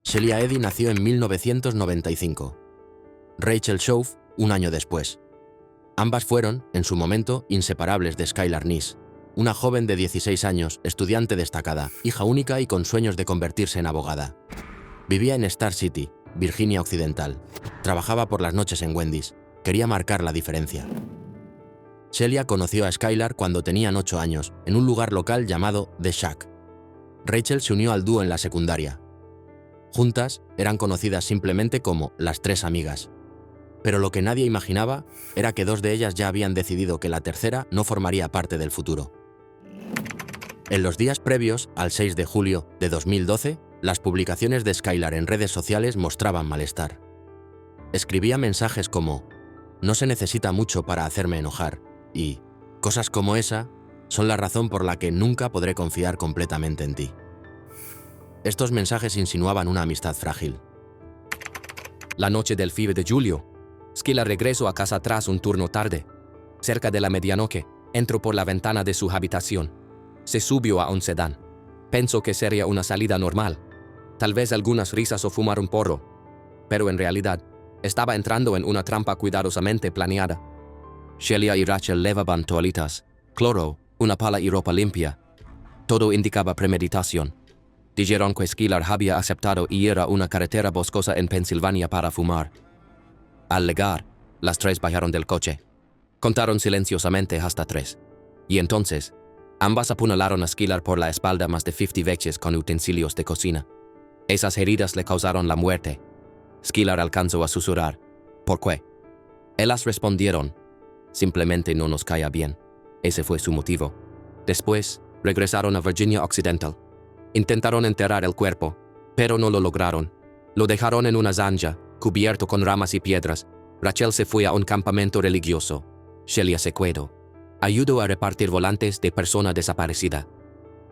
Shelia Eddy nació en 1995. Rachel Shove, un año después. Ambas fueron, en su momento, inseparables de Skylar Neese, una joven de 16 años, estudiante destacada, hija única y con sueños de convertirse en abogada. Vivía en Star City, Virginia Occidental. Trabajaba por las noches en Wendy's. Quería marcar la diferencia. Shelia conoció a Skylar cuando tenían 8 años, en un lugar local llamado The Shack. Rachel se unió al dúo en la secundaria. Juntas, eran conocidas simplemente como las tres amigas. Pero lo que nadie imaginaba era que dos de ellas ya habían decidido que la tercera no formaría parte del futuro. En los días previos al 6 de julio de 2012, las publicaciones de Skylar en redes sociales mostraban malestar. Escribía mensajes como «No se necesita mucho para hacerme enojar» y «Cosas como esa son la razón por la que nunca podré confiar completamente en ti». Estos mensajes insinuaban una amistad frágil. La noche del 5 de julio, Skylar regresó a casa tras un turno tarde. Cerca de la medianoche, entró por la ventana de su habitación. Se subió a un sedán. Pensó que sería una salida normal. Tal vez algunas risas o fumar un porro. Pero en realidad, estaba entrando en una trampa cuidadosamente planeada. Shelia y Rachel llevaban toallitas, cloro, una pala y ropa limpia. Todo indicaba premeditación. Dijeron que Skylar había aceptado ir a una carretera boscosa en Pensilvania para fumar. Al llegar, las tres bajaron del coche. Contaron silenciosamente hasta 3. Y entonces, ambas apuñalaron a Skylar por la espalda más de 50 veces con utensilios de cocina. Esas heridas le causaron la muerte. Skylar alcanzó a susurrar. ¿Por qué? Ellas respondieron. Simplemente no nos caía bien. Ese fue su motivo. Después, regresaron a Virginia Occidental. Intentaron enterrar el cuerpo, pero no lo lograron. Lo dejaron en una zanja, cubierto con ramas y piedras. Rachel se fue a un campamento religioso. Shelia se quedó. Ayudó a repartir volantes de persona desaparecida.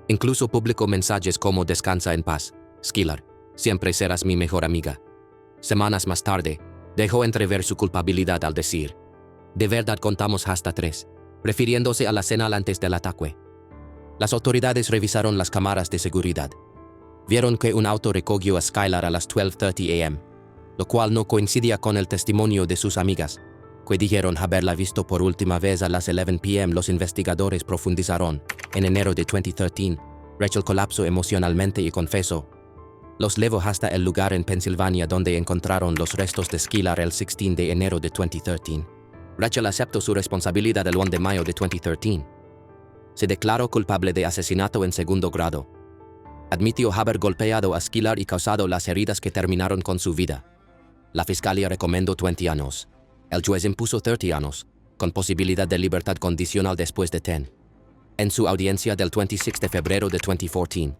Incluso publicó mensajes como «Descansa en paz, Skylar, siempre serás mi mejor amiga». Semanas más tarde, dejó entrever su culpabilidad al decir «De verdad contamos hasta 3», refiriéndose a la cena antes del ataque. Las autoridades revisaron las cámaras de seguridad. Vieron que un auto recogió a Skylar a las 12:30 am, lo cual no coincidía con el testimonio de sus amigas, que dijeron haberla visto por última vez a las 11 p.m. Los investigadores profundizaron. En enero de 2013, Rachel colapsó emocionalmente y confesó. Los llevó hasta el lugar en Pensilvania donde encontraron los restos de Skylar el 16 de enero de 2013. Rachel aceptó su responsabilidad el 1 de mayo de 2013. Se declaró culpable de asesinato en segundo grado. Admitió haber golpeado a Skylar y causado las heridas que terminaron con su vida. La fiscalía recomendó 20 años. El juez impuso 30 años, con posibilidad de libertad condicional después de 10. En su audiencia del 26 de febrero de 2014,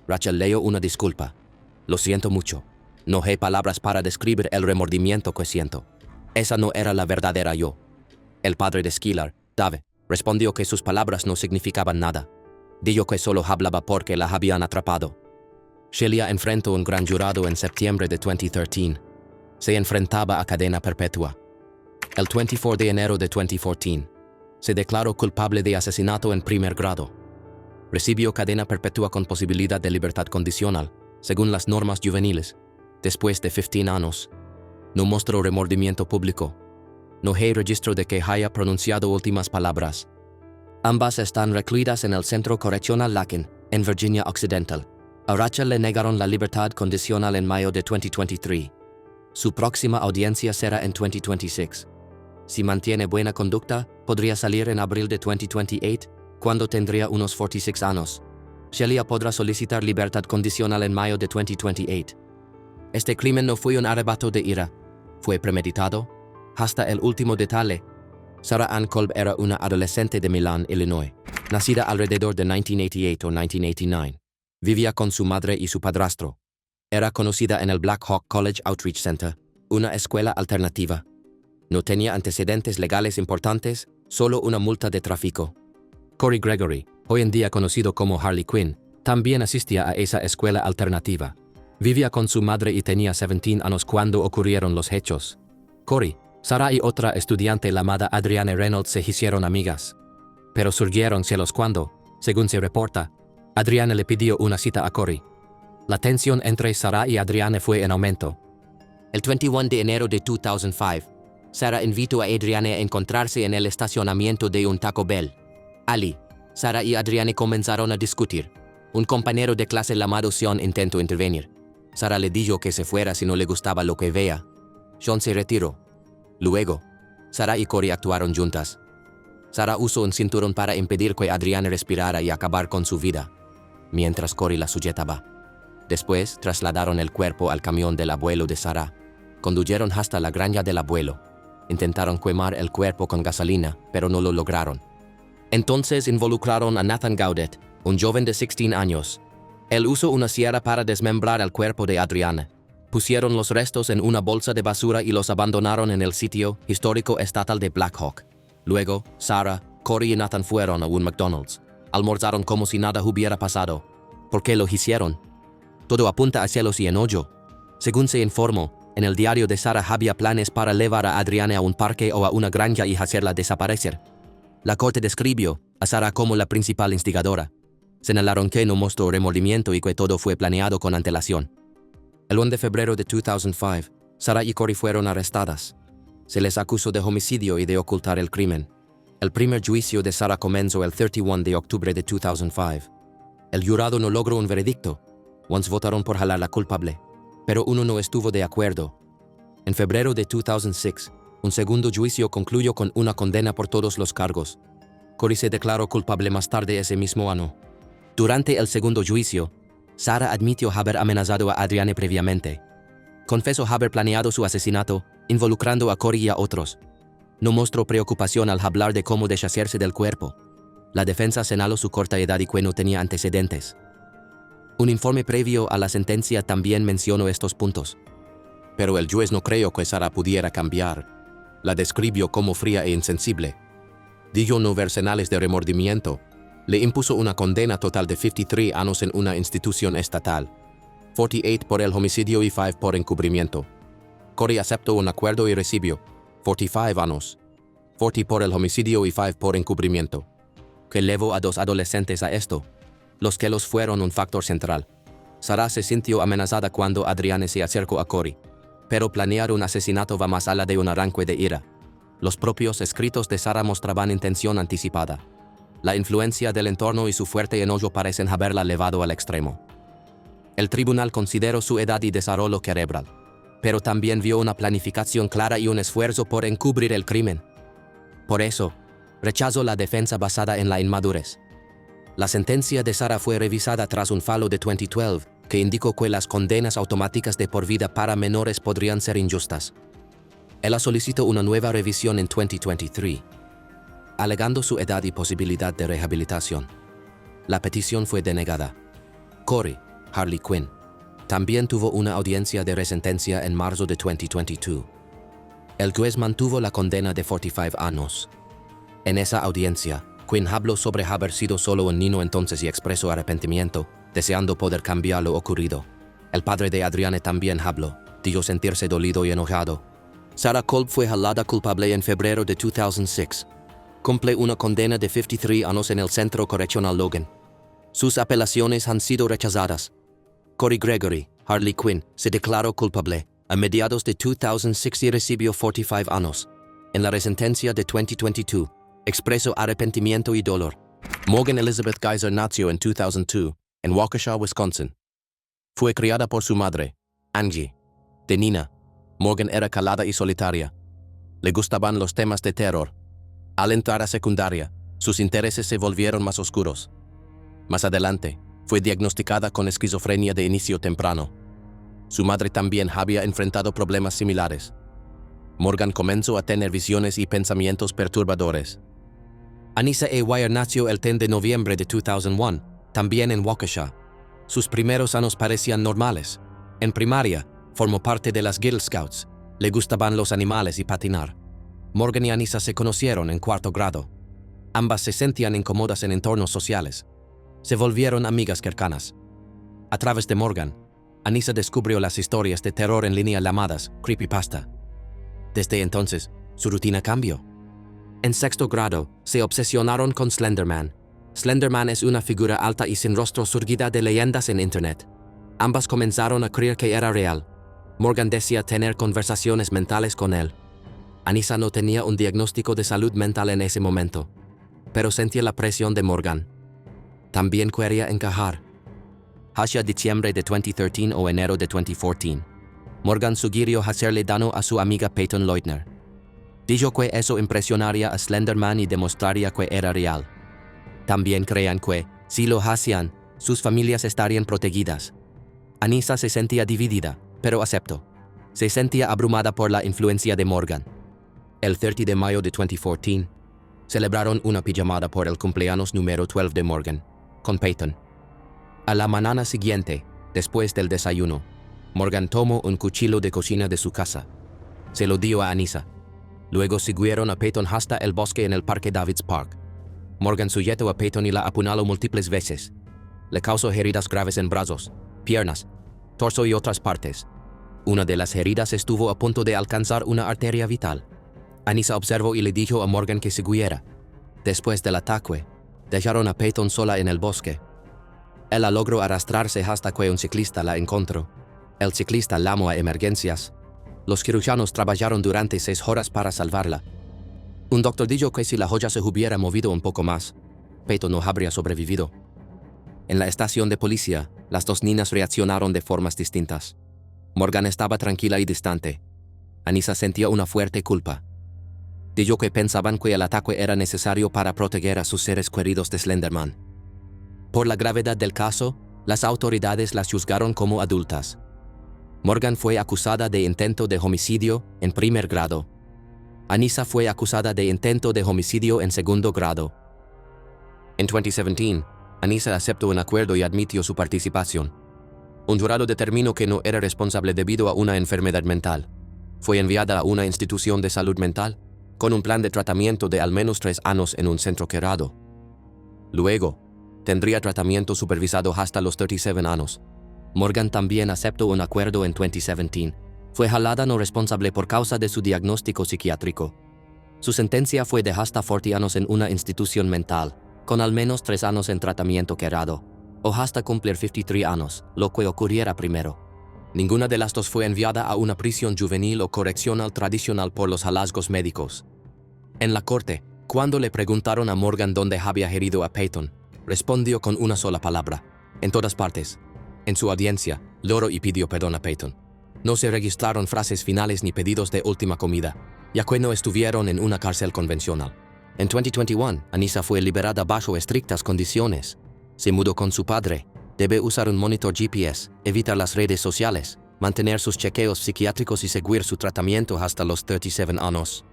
Rachel leyó una disculpa. «Lo siento mucho. No hay palabras para describir el remordimiento que siento. Esa no era la verdadera yo». El padre de Skylar, Dave, respondió que sus palabras no significaban nada. Dijo que solo hablaba porque la habían atrapado. Shelia enfrentó un gran jurado en septiembre de 2013. Se enfrentaba a cadena perpetua. El 24 de enero de 2014, se declaró culpable de asesinato en primer grado. Recibió cadena perpetua con posibilidad de libertad condicional, según las normas juveniles, después de 15 años. No mostró remordimiento público. No hay registro de que haya pronunciado últimas palabras. Ambas están recluidas en el Centro Correccional Lakin, en Virginia Occidental. A Rachel le negaron la libertad condicional en mayo de 2023. Su próxima audiencia será en 2026. Si mantiene buena conducta, podría salir en abril de 2028, cuando tendría unos 46 años. Shelia podrá solicitar libertad condicional en mayo de 2028. Este crimen no fue un arrebato de ira. Fue premeditado. Hasta el último detalle. Sarah Ann Kolb era una adolescente de Milan, Illinois, nacida alrededor de 1988 o 1989. Vivía con su madre y su padrastro. Era conocida en el Black Hawk College Outreach Center, una escuela alternativa. No tenía antecedentes legales importantes, solo una multa de tráfico. Corey Gregory, hoy en día conocido como Harley Quinn, también asistía a esa escuela alternativa. Vivía con su madre y tenía 17 años cuando ocurrieron los hechos. Corey, Sarah y otra estudiante llamada Adrienne Reynolds se hicieron amigas. Pero surgieron celos cuando, según se reporta, Adrienne le pidió una cita a Corey. La tensión entre Sarah y Adriana fue en aumento. El 21 de enero de 2005, Sarah invitó a Adriana a encontrarse en el estacionamiento de un Taco Bell. Ali, Sarah y Adriana comenzaron a discutir. Un compañero de clase llamado Sean intentó intervenir. Sarah le dijo que se fuera si no le gustaba lo que veía. Sean se retiró. Luego, Sarah y Corey actuaron juntas. Sarah usó un cinturón para impedir que Adriana respirara y acabar con su vida, mientras Corey la sujetaba. Después, trasladaron el cuerpo al camión del abuelo de Sarah. Condujeron hasta la granja del abuelo. Intentaron quemar el cuerpo con gasolina, pero no lo lograron. Entonces involucraron a Nathan Gaudet, un joven de 16 años. Él usó una sierra para desmembrar el cuerpo de Adriana. Pusieron los restos en una bolsa de basura y los abandonaron en el sitio histórico estatal de Black Hawk. Luego, Sarah, Corey y Nathan fueron a un McDonald's. Almorzaron como si nada hubiera pasado. ¿Por qué lo hicieron? Todo apunta a celos y enojo. Según se informó, en el diario de Sarah había planes para llevar a Adriana a un parque o a una granja y hacerla desaparecer. La corte describió a Sarah como la principal instigadora. Señalaron que no mostró remordimiento y que todo fue planeado con antelación. El 1 de febrero de 2005, Sarah y Corey fueron arrestadas. Se les acusó de homicidio y de ocultar el crimen. El primer juicio de Sarah comenzó el 31 de octubre de 2005. El jurado no logró un veredicto. Once votaron por jalar la culpable, pero uno no estuvo de acuerdo. En febrero de 2006, un segundo juicio concluyó con una condena por todos los cargos. Corey se declaró culpable más tarde ese mismo año. Durante el segundo juicio, Sarah admitió haber amenazado a Adriana previamente. Confesó haber planeado su asesinato, involucrando a Corey y a otros. No mostró preocupación al hablar de cómo deshacerse del cuerpo. La defensa señaló su corta edad y que no tenía antecedentes. Un informe previo a la sentencia también mencionó estos puntos. Pero el juez no creyó que Sarah pudiera cambiar. La describió como fría e insensible. Dijo no ver señales de remordimiento. Le impuso una condena total de 53 años en una institución estatal. 48 por el homicidio y 5 por encubrimiento. Corey aceptó un acuerdo y recibió 45 años. 40 por el homicidio y 5 por encubrimiento. Que llevó a 2 adolescentes a esto. Los celos fueron un factor central. Sarah se sintió amenazada cuando Adriana se acercó a Corey. Pero planear un asesinato va más allá de un arranque de ira. Los propios escritos de Sarah mostraban intención anticipada. La influencia del entorno y su fuerte enojo parecen haberla llevado al extremo. El tribunal consideró su edad y desarrollo cerebral, pero también vio una planificación clara y un esfuerzo por encubrir el crimen. Por eso, rechazó la defensa basada en la inmadurez. La sentencia de Sarah fue revisada tras un fallo de 2012 que indicó que las condenas automáticas de por vida para menores podrían ser injustas. Ella solicitó una nueva revisión en 2023, alegando su edad y posibilidad de rehabilitación. La petición fue denegada. Corey, Harley Quinn, también tuvo una audiencia de resentencia en marzo de 2022. El juez mantuvo la condena de 45 años. En esa audiencia, Quinn habló sobre haber sido solo un niño entonces y expresó arrepentimiento, deseando poder cambiar lo ocurrido. El padre de Adriana también habló, dijo sentirse dolido y enojado. Sarah Kolb fue hallada culpable en febrero de 2006. Cumple una condena de 53 años en el Centro Correccional Logan. Sus apelaciones han sido rechazadas. Corey Gregory, Harley Quinn, se declaró culpable a mediados de 2006 y recibió 45 años. En la resentencia de 2022, expresó arrepentimiento y dolor. Morgan Elizabeth Geyser nació en 2002, en Waukesha, Wisconsin. Fue criada por su madre, Angie. De niña, Morgan era calada y solitaria. Le gustaban los temas de terror. Al entrar a secundaria, sus intereses se volvieron más oscuros. Más adelante, fue diagnosticada con esquizofrenia de inicio temprano. Su madre también había enfrentado problemas similares. Morgan comenzó a tener visiones y pensamientos perturbadores. Anissa A. Wire nació el 10 de noviembre de 2001, también en Waukesha. Sus primeros años parecían normales. En primaria, formó parte de las Girl Scouts. Le gustaban los animales y patinar. Morgan y Anissa se conocieron en 4º grado. Ambas se sentían incómodas en entornos sociales. Se volvieron amigas cercanas. A través de Morgan, Anissa descubrió las historias de terror en línea llamadas creepypasta. Desde entonces, su rutina cambió. En 6º grado, se obsesionaron con Slenderman. Slenderman es una figura alta y sin rostro surgida de leyendas en Internet. Ambas comenzaron a creer que era real. Morgan decía tener conversaciones mentales con él. Anissa no tenía un diagnóstico de salud mental en ese momento, pero sentía la presión de Morgan. También quería encajar. Hacia diciembre de 2013 o enero de 2014, Morgan sugirió hacerle daño a su amiga Peyton Leutner. Dijo que eso impresionaría a Slenderman y demostraría que era real. También creían que, si lo hacían, sus familias estarían protegidas. Anissa se sentía dividida, pero aceptó. Se sentía abrumada por la influencia de Morgan. El 30 de mayo de 2014, celebraron una pijamada por el cumpleaños número 12 de Morgan, con Peyton. A la mañana siguiente, después del desayuno, Morgan tomó un cuchillo de cocina de su casa. Se lo dio a Anissa. Luego siguieron a Peyton hasta el bosque en el Parque Davids Park. Morgan sujetó a Peyton y la apuñaló múltiples veces. Le causó heridas graves en brazos, piernas, torso y otras partes. Una de las heridas estuvo a punto de alcanzar una arteria vital. Anissa observó y le dijo a Morgan que siguiera. Después del ataque, dejaron a Peyton sola en el bosque. Ella logró arrastrarse hasta que un ciclista la encontró. El ciclista llamó a emergencias. Los cirujanos trabajaron durante 6 horas para salvarla. Un doctor dijo que si la joya se hubiera movido un poco más, Peyton no habría sobrevivido. En la estación de policía, las dos niñas reaccionaron de formas distintas. Morgan estaba tranquila y distante. Anissa sentía una fuerte culpa. Dijo que pensaban que el ataque era necesario para proteger a sus seres queridos de Slenderman. Por la gravedad del caso, las autoridades las juzgaron como adultas. Morgan fue acusada de intento de homicidio en primer grado. Anissa fue acusada de intento de homicidio en segundo grado. En 2017, Anissa aceptó un acuerdo y admitió su participación. Un jurado determinó que no era responsable debido a una enfermedad mental. Fue enviada a una institución de salud mental, con un plan de tratamiento de al menos 3 años en un centro cerrado. Luego, tendría tratamiento supervisado hasta los 37 años. Morgan también aceptó un acuerdo en 2017. Fue jalada no responsable por causa de su diagnóstico psiquiátrico. Su sentencia fue de hasta 40 años en una institución mental, con al menos 3 años en tratamiento cerrado, o hasta cumplir 53 años, lo que ocurriera primero. Ninguna de las dos fue enviada a una prisión juvenil o correccional tradicional por los hallazgos médicos. En la corte, cuando le preguntaron a Morgan dónde había herido a Peyton, respondió con una sola palabra: en todas partes. En su audiencia, lloró y pidió perdón a Peyton. No se registraron frases finales ni pedidos de última comida, ya que no estuvieron en una cárcel convencional. En 2021, Anissa fue liberada bajo estrictas condiciones. Se mudó con su padre. Debe usar un monitor GPS, evitar las redes sociales, mantener sus chequeos psiquiátricos y seguir su tratamiento hasta los 37 años.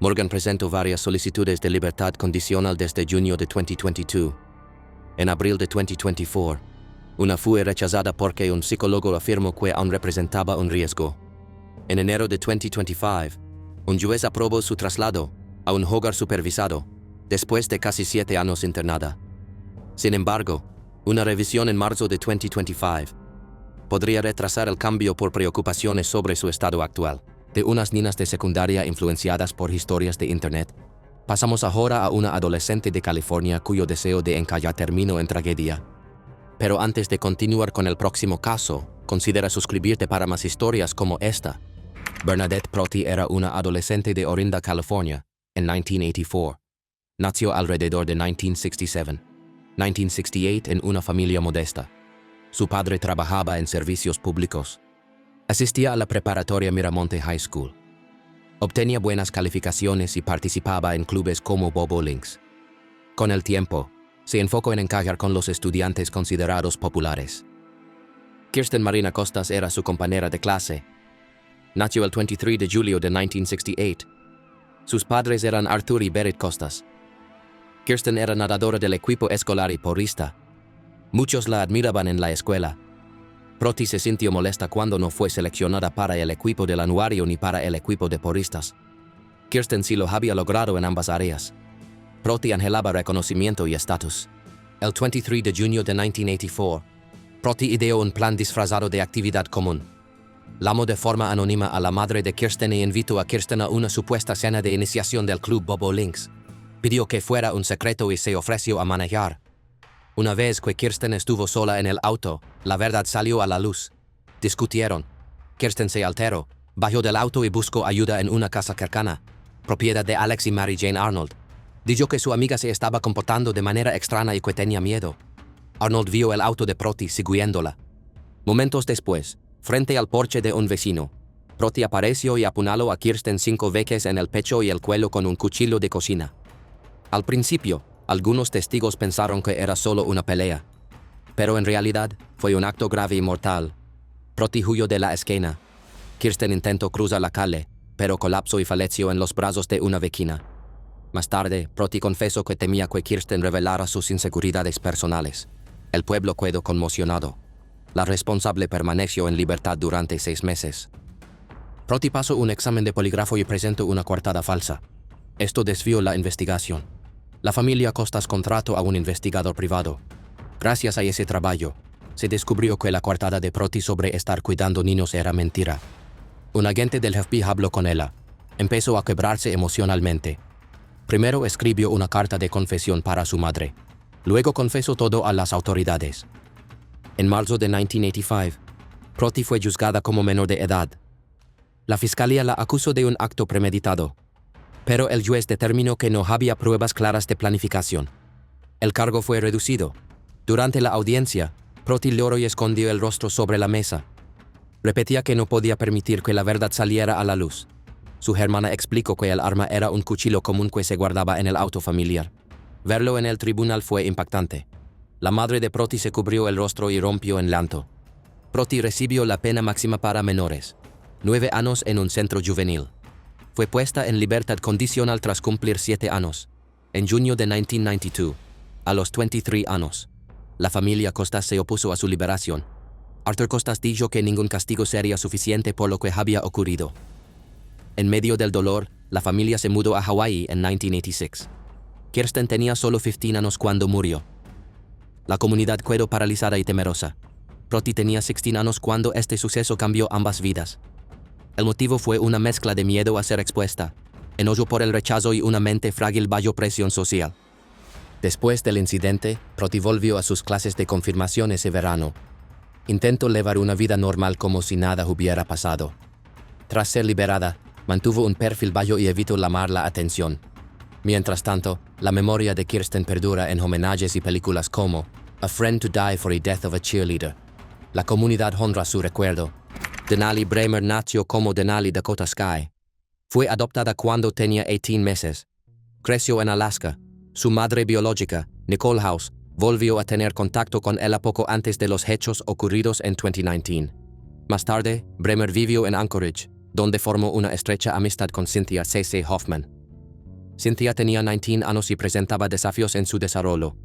Morgan presentó varias solicitudes de libertad condicional desde junio de 2022. En abril de 2024, una fue rechazada porque un psicólogo afirmó que aún representaba un riesgo. En enero de 2025, un juez aprobó su traslado a un hogar supervisado, después de casi 7 años internada. Sin embargo, una revisión en marzo de 2025 podría retrasar el cambio por preocupaciones sobre su estado actual. De unas niñas de secundaria influenciadas por historias de Internet, pasamos ahora a una adolescente de California cuyo deseo de encallar terminó en tragedia. Pero antes de continuar con el próximo caso, considera suscribirte para más historias como esta. Bernadette Proti era una adolescente de Orinda, California, en 1984. Nació alrededor de 1968 en una familia modesta. Su padre trabajaba en servicios públicos. Asistía a la preparatoria Miramonte High School. Obtenía buenas calificaciones y participaba en clubes como Bobo Links. Con el tiempo, se enfocó en encajar con los estudiantes considerados populares. Kirsten Marina Costas era su compañera de clase. Nació el 23 de julio de 1968. Sus padres eran Arthur y Berit Costas. Kirsten era nadadora del equipo escolar y porrista. Muchos la admiraban en la escuela. Proti se sintió molesta cuando no fue seleccionada para el equipo del anuario ni para el equipo de porristas. Kirsten sí lo había logrado en ambas áreas. Proti anhelaba reconocimiento y estatus. El 23 de junio de 1984, Proti ideó un plan disfrazado de actividad común. Llamó de forma anónima a la madre de Kirsten e invitó a Kirsten a una supuesta cena de iniciación del club Bobo Links. Pidió que fuera un secreto y se ofreció a manejar. Una vez que Kirsten estuvo sola en el auto, la verdad salió a la luz. Discutieron. Kirsten se alteró, bajó del auto y buscó ayuda en una casa cercana, propiedad de Alex y Mary Jane Arnold. Dijo que su amiga se estaba comportando de manera extraña y que tenía miedo. Arnold vio el auto de Proti siguiéndola. Momentos después, frente al porche de un vecino, Proti apareció y apuñaló a Kirsten 5 veces en el pecho y el cuello con un cuchillo de cocina. Al principio, algunos testigos pensaron que era solo una pelea, pero en realidad fue un acto grave y mortal. Proti huyó de la escena. Kirsten intentó cruzar la calle, pero colapsó y falleció en los brazos de una vecina. Más tarde, Proti confesó que temía que Kirsten revelara sus inseguridades personales. El pueblo quedó conmocionado. La responsable permaneció en libertad durante 6 meses. Proti pasó un examen de polígrafo y presentó una coartada falsa. Esto desvió la investigación. La familia Costas contrató a un investigador privado. Gracias a ese trabajo, se descubrió que la coartada de Proti sobre estar cuidando niños era mentira. Un agente del FBI habló con ella. Empezó a quebrarse emocionalmente. Primero escribió una carta de confesión para su madre. Luego confesó todo a las autoridades. En marzo de 1985, Proti fue juzgada como menor de edad. La fiscalía la acusó de un acto premeditado, pero el juez determinó que no había pruebas claras de planificación. El cargo fue reducido. Durante la audiencia, Proti lloró y escondió el rostro sobre la mesa. Repetía que no podía permitir que la verdad saliera a la luz. Su hermana explicó que el arma era un cuchillo común que se guardaba en el auto familiar. Verlo en el tribunal fue impactante. La madre de Proti se cubrió el rostro y rompió en llanto. Proti recibió la pena máxima para menores: 9 años en un centro juvenil. Fue puesta en libertad condicional tras cumplir 7 años, en junio de 1992, a los 23 años. La familia Costas se opuso a su liberación. Arthur Costas dijo que ningún castigo sería suficiente por lo que había ocurrido. En medio del dolor, la familia se mudó a Hawái en 1986. Kirsten tenía solo 15 años cuando murió. La comunidad quedó paralizada y temerosa. Proti tenía 16 años cuando este suceso cambió ambas vidas. El motivo fue una mezcla de miedo a ser expuesta, enojo por el rechazo y una mente frágil bajo presión social. Después del incidente, Proti volvió a sus clases de confirmación ese verano. Intentó llevar una vida normal como si nada hubiera pasado. Tras ser liberada, mantuvo un perfil bajo y evitó llamar la atención. Mientras tanto, la memoria de Kirsten perdura en homenajes y películas como A Friend to Die for the Death of a Cheerleader. La comunidad honra su recuerdo. Denali Bremer nació como Denali Dakota Sky. Fue adoptada cuando tenía 18 meses. Creció en Alaska. Su madre biológica, Nicole House, volvió a tener contacto con ella poco antes de los hechos ocurridos en 2019. Más tarde, Bremer vivió en Anchorage, donde formó una estrecha amistad con Cynthia C.C. Hoffman. Cynthia tenía 19 años y presentaba desafíos en su desarrollo.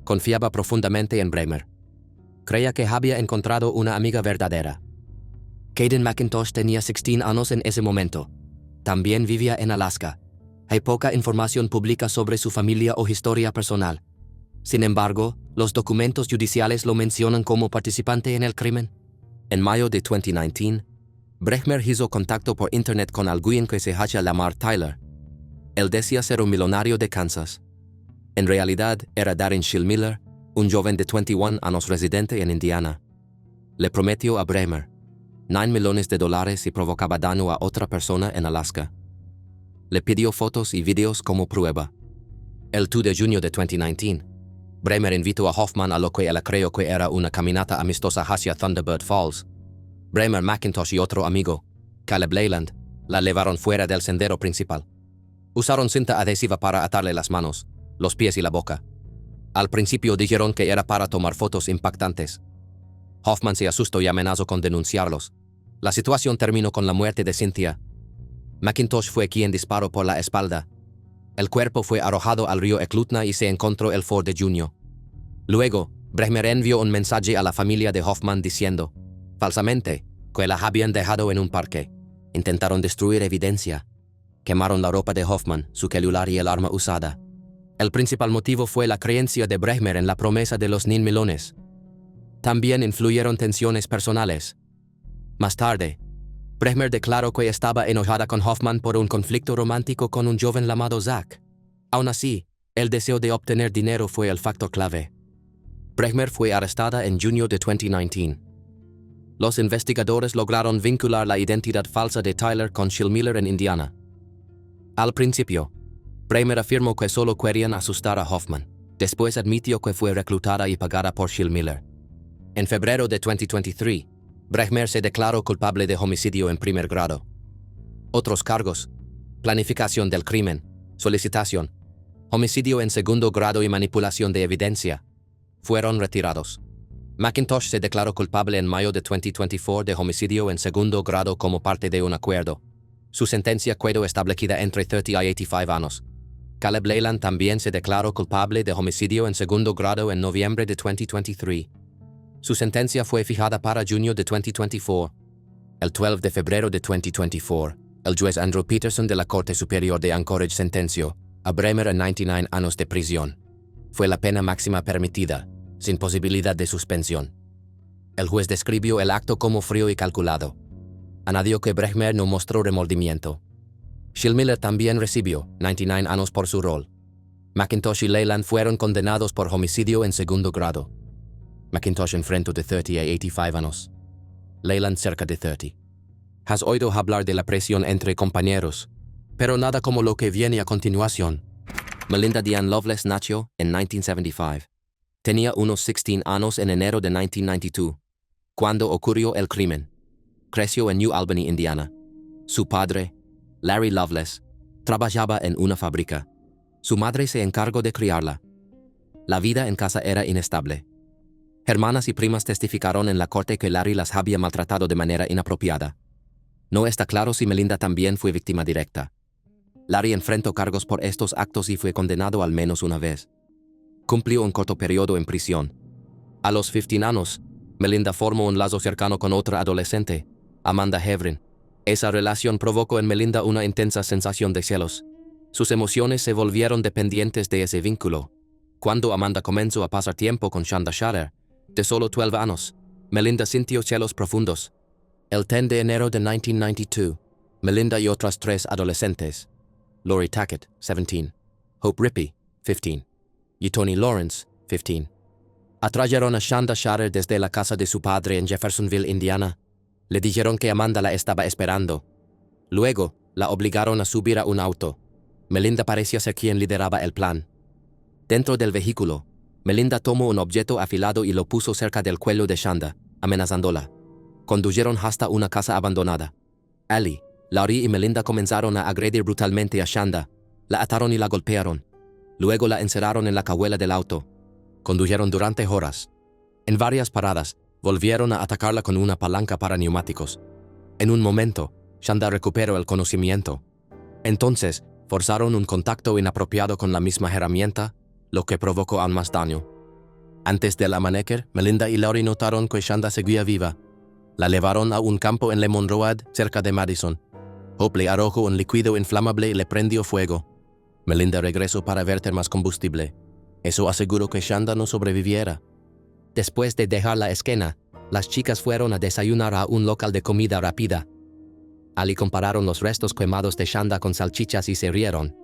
Confiaba profundamente en Bremer. Creía que había encontrado una amiga verdadera. Caden McIntosh tenía 16 años en ese momento. También vivía en Alaska. Hay poca información pública sobre su familia o historia personal. Sin embargo, los documentos judiciales lo mencionan como participante en el crimen. En mayo de 2019, Bremer hizo contacto por internet con alguien que se hacía llamar Tyler. Él decía ser un millonario de Kansas. En realidad, era Darren Schillmiller, un joven de 21 años residente en Indiana. Le prometió a Bremer $9 millones si provocaba daño a otra persona en Alaska. Le pidió fotos y videos como prueba. El 2 de junio de 2019, Bremer invitó a Hoffman a lo que él creyó que era una caminata amistosa hacia Thunderbird Falls. Bremer, McIntosh y otro amigo, Caleb Leyland, la llevaron fuera del sendero principal. Usaron cinta adhesiva para atarle las manos, los pies y la boca. Al principio dijeron que era para tomar fotos impactantes. Hoffman se asustó y amenazó con denunciarlos. La situación terminó con la muerte de Cynthia. McIntosh fue quien disparó por la espalda. El cuerpo fue arrojado al río Eklutna y se encontró el 4 de junio. Luego, Bremer envió un mensaje a la familia de Hoffman diciendo, falsamente, que la habían dejado en un parque. Intentaron destruir evidencia. Quemaron la ropa de Hoffman, su celular y el arma usada. El principal motivo fue la creencia de Bremer en la promesa de los $9 millones. También influyeron tensiones personales. Más tarde, Bremer declaró que estaba enojada con Hoffman por un conflicto romántico con un joven llamado Zach. Aún así, el deseo de obtener dinero fue el factor clave. Brehmer fue arrestada en junio de 2019. Los investigadores lograron vincular la identidad falsa de Tyler con Schillmiller en Indiana. Al principio, Brehmer afirmó que solo querían asustar a Hoffman. Después admitió que fue reclutada y pagada por Schillmiller. En febrero de 2023, Brehmer se declaró culpable de homicidio en primer grado. Otros cargos: planificación del crimen, solicitación, homicidio en segundo grado y manipulación de evidencia, fueron retirados. McIntosh se declaró culpable en mayo de 2024 de homicidio en segundo grado como parte de un acuerdo. Su sentencia quedó establecida entre 30 y 85 años. Caleb Leyland también se declaró culpable de homicidio en segundo grado en noviembre de 2023. Su sentencia fue fijada para junio de 2024. El 12 de febrero de 2024, el juez Andrew Peterson de la Corte Superior de Anchorage sentenció a Brehmer a 99 años de prisión. Fue la pena máxima permitida, sin posibilidad de suspensión. El juez describió el acto como frío y calculado. Añadió que Brehmer no mostró remordimiento. Schillmiller también recibió 99 años por su rol. McIntosh y Leyland fueron condenados por homicidio en segundo grado. McIntosh enfrentó de 30 a 85 años. Leyland cerca de 30. Has oído hablar de la presión entre compañeros, pero nada como lo que viene a continuación. Melinda Diane Loveless nació en 1975. Tenía unos 16 años en enero de 1992, cuando ocurrió el crimen. Creció en New Albany, Indiana. Su padre, Larry Loveless, trabajaba en una fábrica. Su madre se encargó de criarla. La vida en casa era inestable. Hermanas y primas testificaron en la corte que Larry las había maltratado de manera inapropiada. No está claro si Melinda también fue víctima directa. Larry enfrentó cargos por estos actos y fue condenado al menos una vez. Cumplió un corto periodo en prisión. A los 15 años, Melinda formó un lazo cercano con otra adolescente, Amanda Hevrin. Esa relación provocó en Melinda una intensa sensación de celos. Sus emociones se volvieron dependientes de ese vínculo. Cuando Amanda comenzó a pasar tiempo con Shanda Shatter, de solo 12 años, Melinda sintió celos profundos. El 10 de enero de 1992, Melinda y otras 3 adolescentes, Lori Tackett, 17, Hope Rippey, 15, y Toni Lawrence, 15, atrajeron a Shanda Shatter desde la casa de su padre en Jeffersonville, Indiana. Le dijeron que Amanda la estaba esperando. Luego, la obligaron a subir a un auto. Melinda parecía ser quien lideraba el plan. Dentro del vehículo, Melinda tomó un objeto afilado y lo puso cerca del cuello de Shanda, amenazándola. Condujeron hasta una casa abandonada. Ali, Larry y Melinda comenzaron a agredir brutalmente a Shanda. La ataron y la golpearon. Luego la encerraron en la cajuela del auto. Condujeron durante horas. En varias paradas, volvieron a atacarla con una palanca para neumáticos. En un momento, Shanda recuperó el conocimiento. Entonces, forzaron un contacto inapropiado con la misma herramienta, lo que provocó aún más daño. Antes del amanecer, Melinda y Larry notaron que Shanda seguía viva. La llevaron a un campo en Lemon Road, cerca de Madison. Hope le arrojó un líquido inflamable y le prendió fuego. Melinda regresó para verter más combustible. Eso aseguró que Shanda no sobreviviera. Después de dejar la escena, las chicas fueron a desayunar a un local de comida rápida. Ali compararon los restos quemados de Shanda con salchichas y se rieron.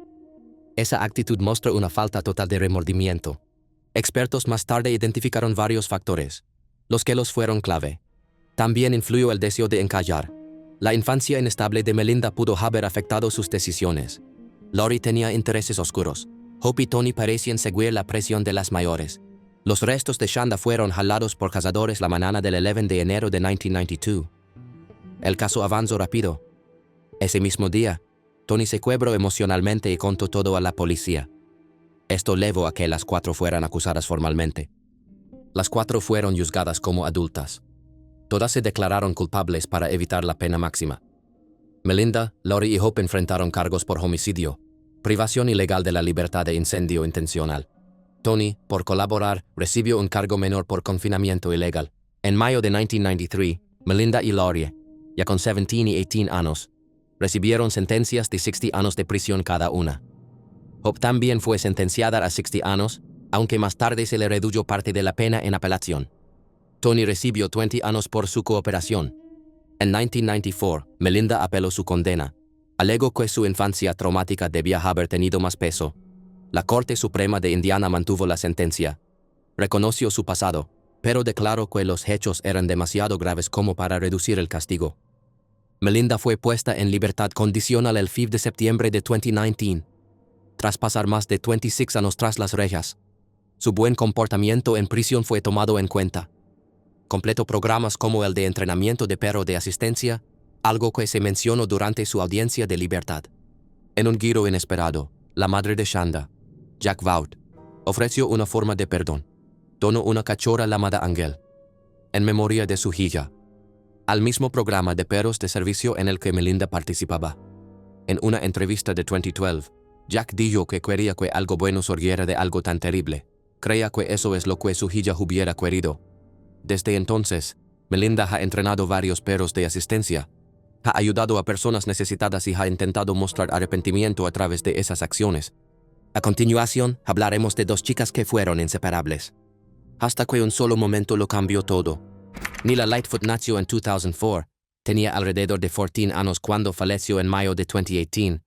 Esa actitud mostró una falta total de remordimiento. Expertos más tarde identificaron varios factores. Los que los fueron clave. También influyó el deseo de encallar. La infancia inestable de Melinda pudo haber afectado sus decisiones. Lori tenía intereses oscuros. Hope y Toni parecían seguir la presión de las mayores. Los restos de Shanda fueron jalados por cazadores la mañana del 11 de enero de 1992. El caso avanzó rápido. Ese mismo día, Toni se quebró emocionalmente y contó todo a la policía. Esto llevó a que las 4 fueran acusadas formalmente. Las 4 fueron juzgadas como adultas. Todas se declararon culpables para evitar la pena máxima. Melinda, Lori y Hope enfrentaron cargos por homicidio, privación ilegal de la libertad e incendio intencional. Toni, por colaborar, recibió un cargo menor por confinamiento ilegal. En mayo de 1993, Melinda y Lori, ya con 17 y 18 años, recibieron sentencias de 60 años de prisión cada una. Hope también fue sentenciada a 60 años, aunque más tarde se le redujo parte de la pena en apelación. Toni recibió 20 años por su cooperación. En 1994, Melinda apeló su condena. Alegó que su infancia traumática debía haber tenido más peso. La Corte Suprema de Indiana mantuvo la sentencia. Reconoció su pasado, pero declaró que los hechos eran demasiado graves como para reducir el castigo. Melinda fue puesta en libertad condicional el 5 de septiembre de 2019, tras pasar más de 26 años tras las rejas. Su buen comportamiento en prisión fue tomado en cuenta. Completó programas como el de entrenamiento de perro de asistencia, algo que se mencionó durante su audiencia de libertad. En un giro inesperado, la madre de Shanda, Jack Vaught, ofreció una forma de perdón. Donó una cachorra llamada Ángel, en memoria de su hija, al mismo programa de perros de servicio en el que Melinda participaba. En una entrevista de 2012, Jack dijo que quería que algo bueno surgiera de algo tan terrible. Creía que eso es lo que su hija hubiera querido. Desde entonces, Melinda ha entrenado varios perros de asistencia, ha ayudado a personas necesitadas y ha intentado mostrar arrepentimiento a través de esas acciones. A continuación, hablaremos de dos chicas que fueron inseparables, hasta que un solo momento lo cambió todo. Nila Lightfoot nació en 2004, tenía alrededor de 14 años cuando falleció en mayo de 2018.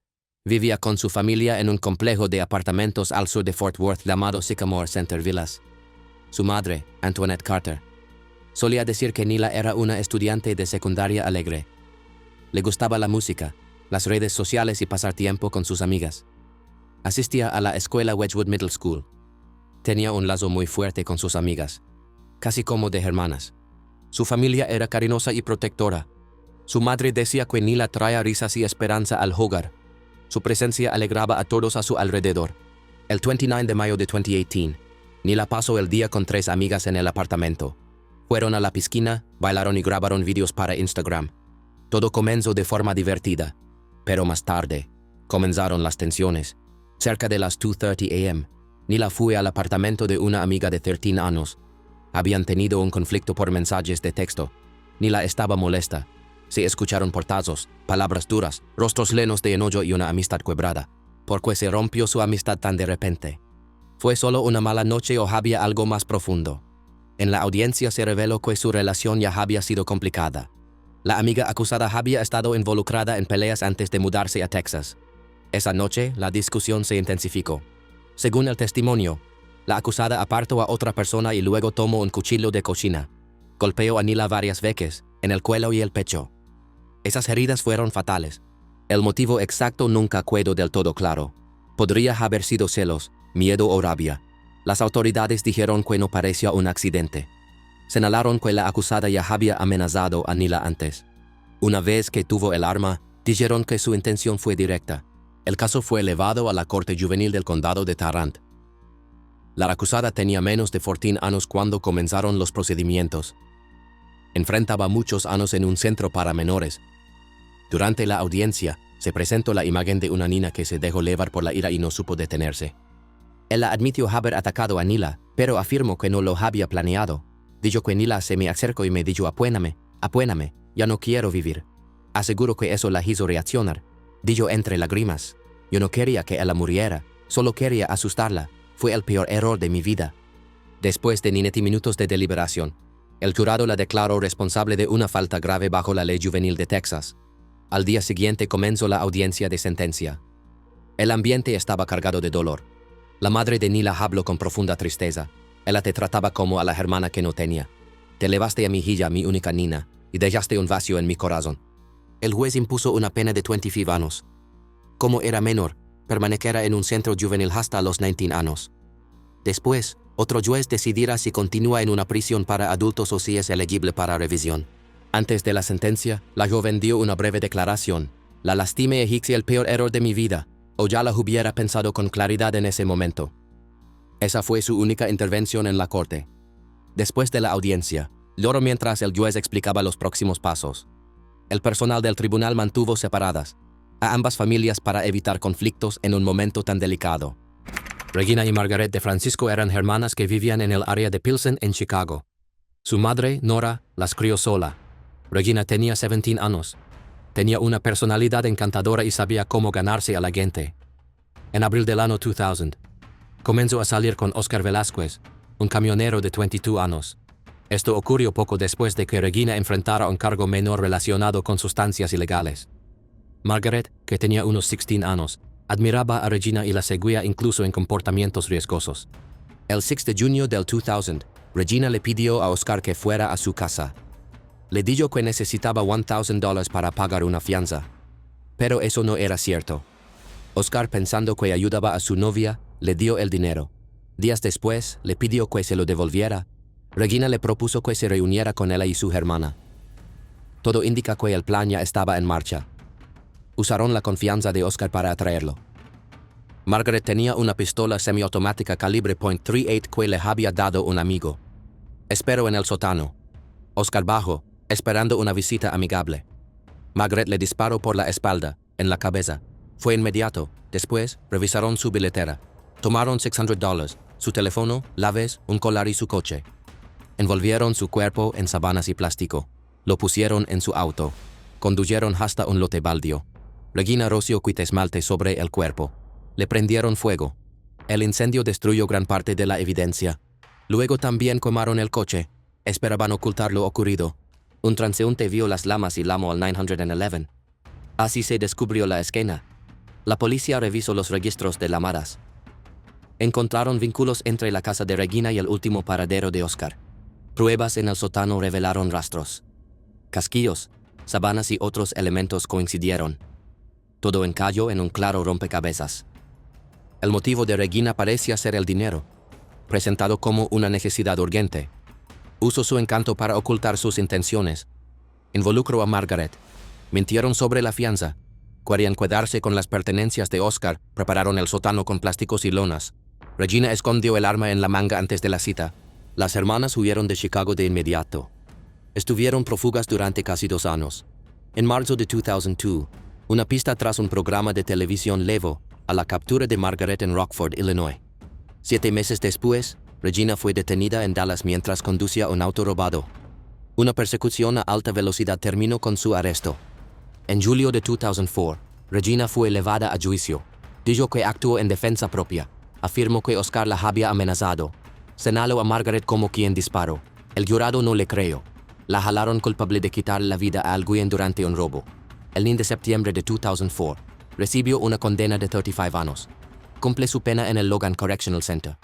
Vivía con su familia en un complejo de apartamentos al sur de Fort Worth llamado Sycamore Center Villas. Su madre, Antoinette Carter, solía decir que Nila era una estudiante de secundaria alegre. Le gustaba la música, las redes sociales y pasar tiempo con sus amigas. Asistía a la escuela Wedgwood Middle School. Tenía un lazo muy fuerte con sus amigas, casi como de hermanas. Su familia era cariñosa y protectora. Su madre decía que Nila traía risas y esperanza al hogar. Su presencia alegraba a todos a su alrededor. El 29 de mayo de 2018, Nila pasó el día con 3 amigas en el apartamento. Fueron a la piscina, bailaron y grabaron vídeos para Instagram. Todo comenzó de forma divertida, pero más tarde comenzaron las tensiones. Cerca de las 2:30 a.m., Nila fue al apartamento de una amiga de 13 años. Habían tenido un conflicto por mensajes de texto. Nila estaba molesta. Se escucharon portazos, palabras duras, rostros llenos de enojo y una amistad quebrada. ¿Por qué se rompió su amistad tan de repente? ¿Fue solo una mala noche o había algo más profundo? En la audiencia se reveló que su relación ya había sido complicada. La amiga acusada había estado involucrada en peleas antes de mudarse a Texas. Esa noche, la discusión se intensificó. Según el testimonio, la acusada apartó a otra persona y luego tomó un cuchillo de cocina. Golpeó a Nila varias veces, en el cuello y el pecho. Esas heridas fueron fatales. El motivo exacto nunca quedó del todo claro. Podría haber sido celos, miedo o rabia. Las autoridades dijeron que no parecía un accidente. Señalaron que la acusada ya había amenazado a Nila antes. Una vez que tuvo el arma, dijeron que su intención fue directa. El caso fue elevado a la Corte Juvenil del Condado de Tarrant. La acusada tenía menos de 14 años cuando comenzaron los procedimientos. Enfrentaba muchos años en un centro para menores. Durante la audiencia, se presentó la imagen de una niña que se dejó llevar por la ira y no supo detenerse. Ella admitió haber atacado a Nila, pero afirmó que no lo había planeado. Dijo que Nila se me acercó y me dijo: apóyame, ya no quiero vivir. Aseguró que eso la hizo reaccionar. Dijo entre lágrimas: yo no quería que ella muriera, solo quería asustarla. Fue el peor error de mi vida. Después de 90 minutos de deliberación, el jurado la declaró responsable de una falta grave bajo la ley juvenil de Texas. Al día siguiente comenzó la audiencia de sentencia. El ambiente estaba cargado de dolor. La madre de Nila habló con profunda tristeza. Ella te trataba como a la hermana que no tenía. Te llevaste a mi hija, mi única niña, y dejaste un vacío en mi corazón. El juez impuso una pena de 25 años. Como era menor, permanecerá en un centro juvenil hasta los 19 años. Después, otro juez decidirá si continúa en una prisión para adultos o si es elegible para revisión. Antes de la sentencia, la joven dio una breve declaración. La lastimé y hice el peor error de mi vida, o ya la hubiera pensado con claridad en ese momento. Esa fue su única intervención en la corte. Después de la audiencia, lloró mientras el juez explicaba los próximos pasos. El personal del tribunal mantuvo separadas a ambas familias para evitar conflictos en un momento tan delicado. Regina y Margaret de Francisco eran hermanas que vivían en el área de Pilsen, en Chicago. Su madre, Nora, las crió sola. Regina tenía 17 años. Tenía una personalidad encantadora y sabía cómo ganarse a la gente. En abril del año 2000, comenzó a salir con Oscar Velázquez, un camionero de 22 años. Esto ocurrió poco después de que Regina enfrentara un cargo menor relacionado con sustancias ilegales. Margaret, que tenía unos 16 años, admiraba a Regina y la seguía incluso en comportamientos riesgosos. El 6 de junio del 2000, Regina le pidió a Oscar que fuera a su casa. Le dijo que necesitaba $1,000 para pagar una fianza. Pero eso no era cierto. Oscar, pensando que ayudaba a su novia, le dio el dinero. Días después, le pidió que se lo devolviera. Regina le propuso que se reuniera con ella y su hermana. Todo indica que el plan ya estaba en marcha. Usaron la confianza de Oscar para atraerlo. Margaret tenía una pistola semiautomática calibre .38 que le había dado un amigo. Esperó en el sótano. Oscar bajó, esperando una visita amigable. Margaret le disparó por la espalda, en la cabeza. Fue inmediato. Después, revisaron su billetera. Tomaron $600, su teléfono, llaves, un collar y su coche. Envolvieron su cuerpo en sábanas y plástico. Lo pusieron en su auto. Condujeron hasta un lote baldío. Regina roció esmalte sobre el cuerpo. Le prendieron fuego. El incendio destruyó gran parte de la evidencia. Luego también quemaron el coche. Esperaban ocultar lo ocurrido. Un transeúnte vio las llamas y llamó al 911. Así se descubrió la escena. La policía revisó los registros de llamadas. Encontraron vínculos entre la casa de Regina y el último paradero de Oscar. Pruebas en el sótano revelaron rastros. Casquillos, sábanas y otros elementos coincidieron. Todo encajó en un claro rompecabezas. El motivo de Regina parecía ser el dinero, presentado como una necesidad urgente. Usó su encanto para ocultar sus intenciones. Involucró a Margaret. Mintieron sobre la fianza. Querían quedarse con las pertenencias de Oscar. Prepararon el sótano con plásticos y lonas. Regina escondió el arma en la manga antes de la cita. Las hermanas huyeron de Chicago de inmediato. Estuvieron prófugas durante casi 2 años. En marzo de 2002, una pista tras un programa de televisión llevó a la captura de Margaret en Rockford, Illinois. 7 meses después, Regina fue detenida en Dallas mientras conducía un auto robado. Una persecución a alta velocidad terminó con su arresto. En julio de 2004, Regina fue elevada a juicio. Dijo que actuó en defensa propia. Afirmó que Oscar la había amenazado. Señaló a Margaret como quien disparó. El jurado no le creyó. La jalaron culpable de quitar la vida a alguien durante un robo. El 9 de septiembre de 2004, recibió una condena de 35 años. Cumple su pena en el Logan Correctional Center.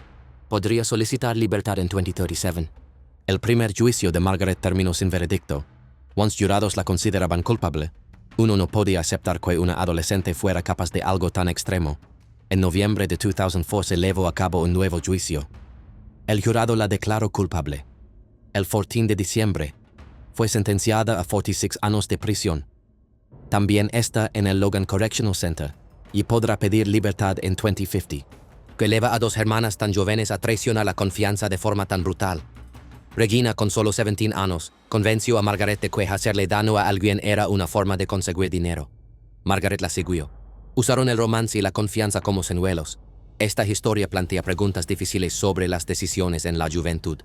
Podría solicitar libertad en 2037. El primer juicio de Margaret terminó sin veredicto. Once jurados la consideraban culpable, uno no podía aceptar que una adolescente fuera capaz de algo tan extremo. En noviembre de 2004 se llevó a cabo un nuevo juicio. El jurado la declaró culpable. El 14 de diciembre, fue sentenciada a 46 años de prisión. También está en el Logan Correctional Center y podrá pedir libertad en 2050. Que lleva a 2 hermanas tan jóvenes a traicionar la confianza de forma tan brutal. Regina, con solo 17 años, convenció a Margaret de que hacerle daño a alguien era una forma de conseguir dinero. Margaret la siguió. Usaron el romance y la confianza como señuelos. Esta historia plantea preguntas difíciles sobre las decisiones en la juventud.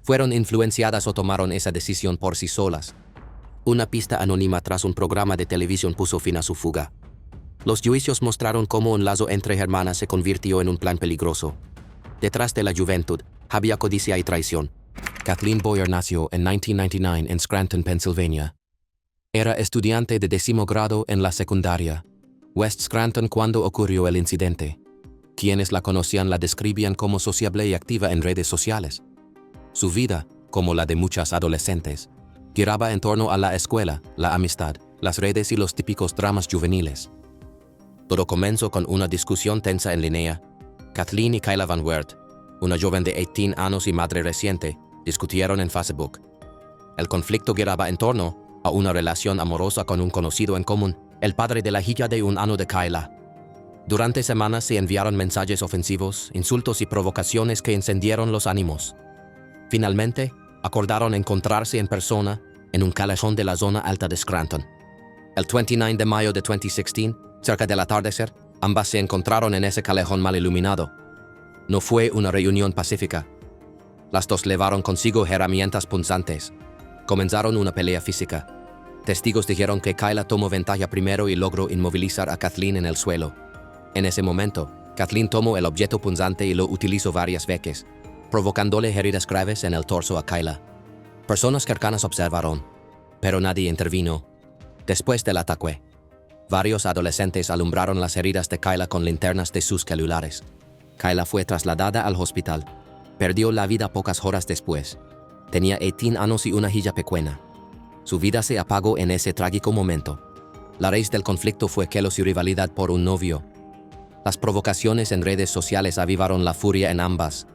¿Fueron influenciadas o tomaron esa decisión por sí solas? Una pista anónima tras un programa de televisión puso fin a su fuga. Los juicios mostraron cómo un lazo entre hermanas se convirtió en un plan peligroso. Detrás de la juventud, había codicia y traición. Kathleen Boyer nació en 1999 en Scranton, Pennsylvania. Era estudiante de 10º grado en la secundaria, West Scranton, cuando ocurrió el incidente. Quienes la conocían la describían como sociable y activa en redes sociales. Su vida, como la de muchas adolescentes, giraba en torno a la escuela, la amistad, las redes y los típicos dramas juveniles. Todo comenzó con una discusión tensa en línea. Kathleen y Kyla Van Wert, una joven de 18 años y madre reciente, discutieron en Facebook. El conflicto giraba en torno a una relación amorosa con un conocido en común, el padre de la hija de 1 año de Kyla. Durante semanas se enviaron mensajes ofensivos, insultos y provocaciones que encendieron los ánimos. Finalmente, acordaron encontrarse en persona en un callejón de la zona alta de Scranton. El 29 de mayo de 2016, cerca del atardecer, ambas se encontraron en ese callejón mal iluminado. No fue una reunión pacífica. Las dos llevaron consigo herramientas punzantes. Comenzaron una pelea física. Testigos dijeron que Kyla tomó ventaja primero y logró inmovilizar a Kathleen en el suelo. En ese momento, Kathleen tomó el objeto punzante y lo utilizó varias veces, provocándole heridas graves en el torso a Kyla. Personas cercanas observaron, pero nadie intervino. Después del ataque, varios adolescentes alumbraron las heridas de Kyla con linternas de sus celulares. Kyla fue trasladada al hospital, Perdió la vida pocas horas después. Tenía 18 años y una hija pequeña. Su vida se apagó en ese trágico momento. La raíz del conflicto fue celos y rivalidad por un novio. Las provocaciones en redes sociales avivaron la furia en ambas.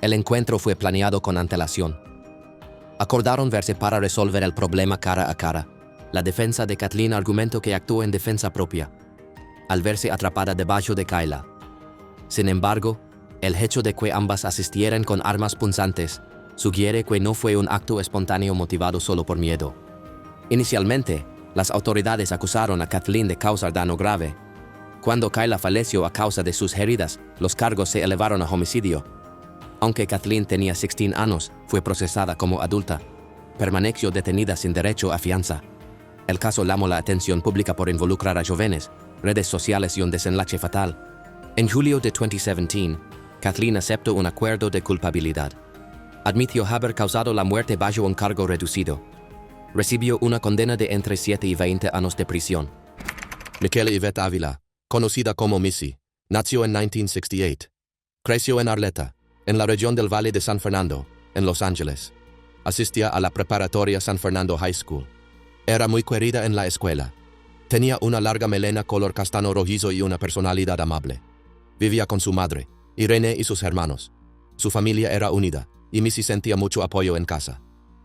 El encuentro fue planeado con antelación. Acordaron verse para resolver el problema cara a cara. La defensa de Kathleen argumentó que actuó en defensa propia, al verse atrapada debajo de Kayla. Sin embargo, el hecho de que ambas asistieran con armas punzantes sugiere que no fue un acto espontáneo motivado solo por miedo. Inicialmente, las autoridades acusaron a Kathleen de causar daño grave. Cuando Kayla falleció a causa de sus heridas, los cargos se elevaron a homicidio. Aunque Kathleen tenía 16 años, fue procesada como adulta. Permaneció detenida sin derecho a fianza. El caso llamó la atención pública por involucrar a jóvenes, redes sociales y un desenlace fatal. En julio de 2017, Kathleen aceptó un acuerdo de culpabilidad. Admitió haber causado la muerte bajo un cargo reducido. Recibió una condena de entre 7 y 20 años de prisión. Michelle Yvette Ávila, conocida como Missy, nació en 1968. Creció en Arleta, en la región del Valle de San Fernando, en Los Ángeles. Asistía a la preparatoria San Fernando High School. Era muy querida en la escuela. Tenía una larga melena color castaño rojizo y una personalidad amable. Vivía con su madre, Irene y sus hermanos. Su familia era unida, y Missy sentía mucho apoyo en casa.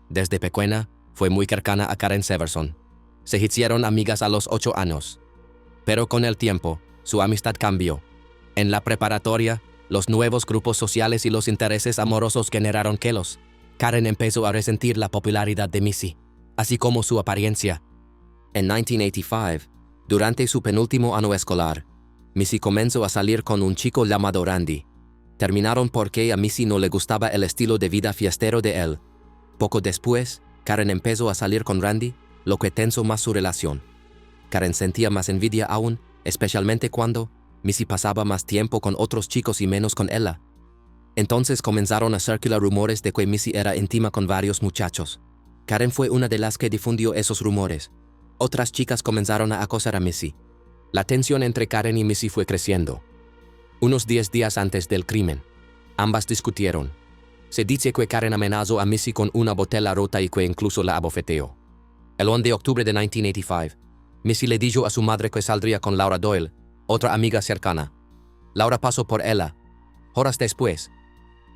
Desde pequeña, fue muy cercana a Karen Severson. Se hicieron amigas a los 8 años. Pero con el tiempo, su amistad cambió. En la preparatoria, los nuevos grupos sociales y los intereses amorosos generaron celos. Karen empezó a resentir la popularidad de Missy, así como su apariencia. En 1985, durante su penúltimo año escolar, Missy comenzó a salir con un chico llamado Randy. Terminaron porque a Missy no le gustaba el estilo de vida fiestero de él. Poco después, Karen empezó a salir con Randy, lo que tensó más su relación. Karen sentía más envidia aún, especialmente cuando Missy pasaba más tiempo con otros chicos y menos con ella. Entonces comenzaron a circular rumores de que Missy era íntima con varios muchachos. Karen fue una de las que difundió esos rumores. Otras chicas comenzaron a acosar a Missy. La tensión entre Karen y Missy fue creciendo. Unos 10 días antes del crimen, ambas discutieron. Se dice que Karen amenazó a Missy con una botella rota y que incluso la abofeteó. El 1 de octubre de 1985, Missy le dijo a su madre que saldría con Laura Doyle, otra amiga cercana. Laura pasó por ella. Horas después,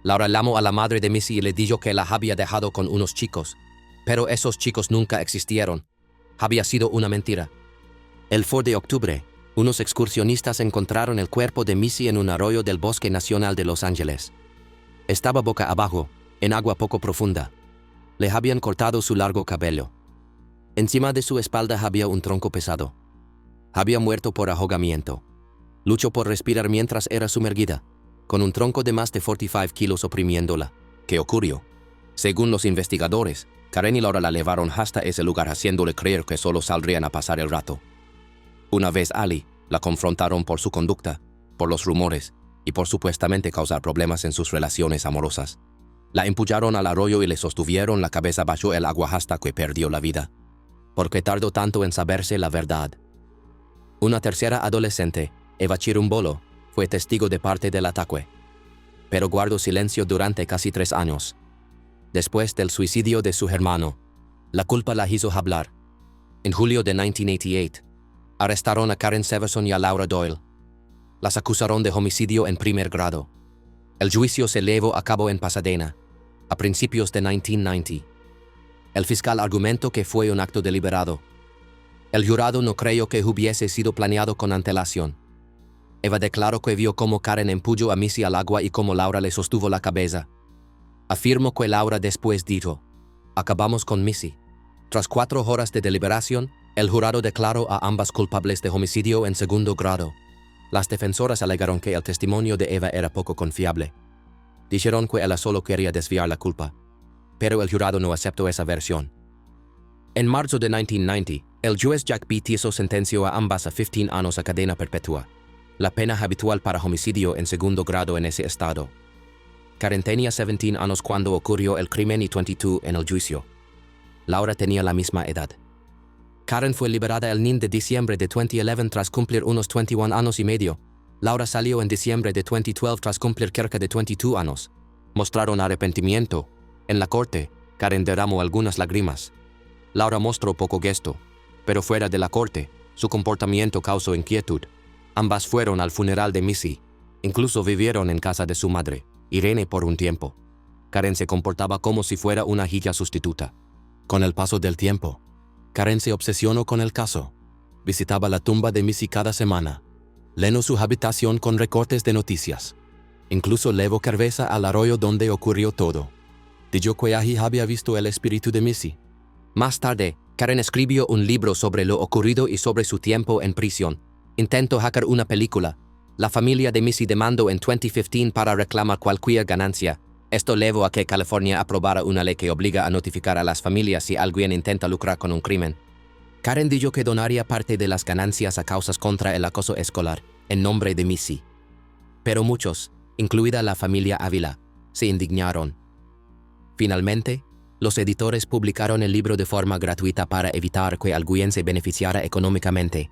Laura llamó a la madre de Missy y le dijo que la había dejado con unos chicos, pero esos chicos nunca existieron. Había sido una mentira. El 4 de octubre, unos excursionistas encontraron el cuerpo de Missy en un arroyo del Bosque Nacional de Los Ángeles. Estaba boca abajo, en agua poco profunda. Le habían cortado su largo cabello. Encima de su espalda había un tronco pesado. Había muerto por ahogamiento. Luchó por respirar mientras era sumergida, con un tronco de más de 45 kilos oprimiéndola. ¿Qué ocurrió? Según los investigadores, Karen y Laura la llevaron hasta ese lugar haciéndole creer que solo saldrían a pasar el rato. Una vez allí, la confrontaron por su conducta, por los rumores y por supuestamente causar problemas en sus relaciones amorosas. La empujaron al arroyo y le sostuvieron la cabeza bajo el agua hasta que perdió la vida. ¿Por qué tardó tanto en saberse la verdad? Una tercera adolescente, Eva Chirumbolo, fue testigo de parte del ataque, pero guardó silencio durante casi 3 años. Después del suicidio de su hermano, la culpa la hizo hablar. En julio de 1988, arrestaron a Karen Severson y a Laura Doyle. Las acusaron de homicidio en primer grado. El juicio se llevó a cabo en Pasadena, a principios de 1990. El fiscal argumentó que fue un acto deliberado. El jurado no creyó que hubiese sido planeado con antelación. Eva declaró que vio cómo Karen empujó a Missy al agua y cómo Laura le sostuvo la cabeza. Afirmó que Laura después dijo: "Acabamos con Missy". Tras 4 horas de deliberación, el jurado declaró a ambas culpables de homicidio en segundo grado. Las defensoras alegaron que el testimonio de Eva era poco confiable. Dijeron que ella solo quería desviar la culpa, pero el jurado no aceptó esa versión. En marzo de 1990, el juez Jack B. Tiso sentenció a ambas a 15 años a cadena perpetua, la pena habitual para homicidio en segundo grado en ese estado. Karen tenía 17 años cuando ocurrió el crimen y 22 en el juicio. Laura tenía la misma edad. Karen fue liberada el 9 de diciembre de 2011 tras cumplir unos 21 años y medio. Laura salió en diciembre de 2012 tras cumplir cerca de 22 años. mostraron arrepentimiento. En la corte, Karen derramó algunas lágrimas. Laura mostró poco gesto, pero fuera de la corte, su comportamiento causó inquietud. Ambas fueron al funeral de Missy. Incluso vivieron en casa de su madre, Irene, por un tiempo. Karen se comportaba como si fuera una hija sustituta. Con el paso del tiempo, Karen se obsesionó con el caso. Visitaba la tumba de Missy cada semana. Llenó su habitación con recortes de noticias. Incluso llevó cerveza al arroyo donde ocurrió todo. Dijo que allí había visto el espíritu de Missy. Más tarde, Karen escribió un libro sobre lo ocurrido y sobre su tiempo en prisión. Intentó hacer una película. La familia de Missy demandó en 2015 para reclamar cualquier ganancia. Esto llevó a que California aprobara una ley que obliga a notificar a las familias si alguien intenta lucrar con un crimen. Karen dijo que donaría parte de las ganancias a causas contra el acoso escolar, en nombre de Missy. Pero muchos, incluida la familia Ávila, se indignaron. Finalmente, los editores publicaron el libro de forma gratuita para evitar que alguien se beneficiara económicamente.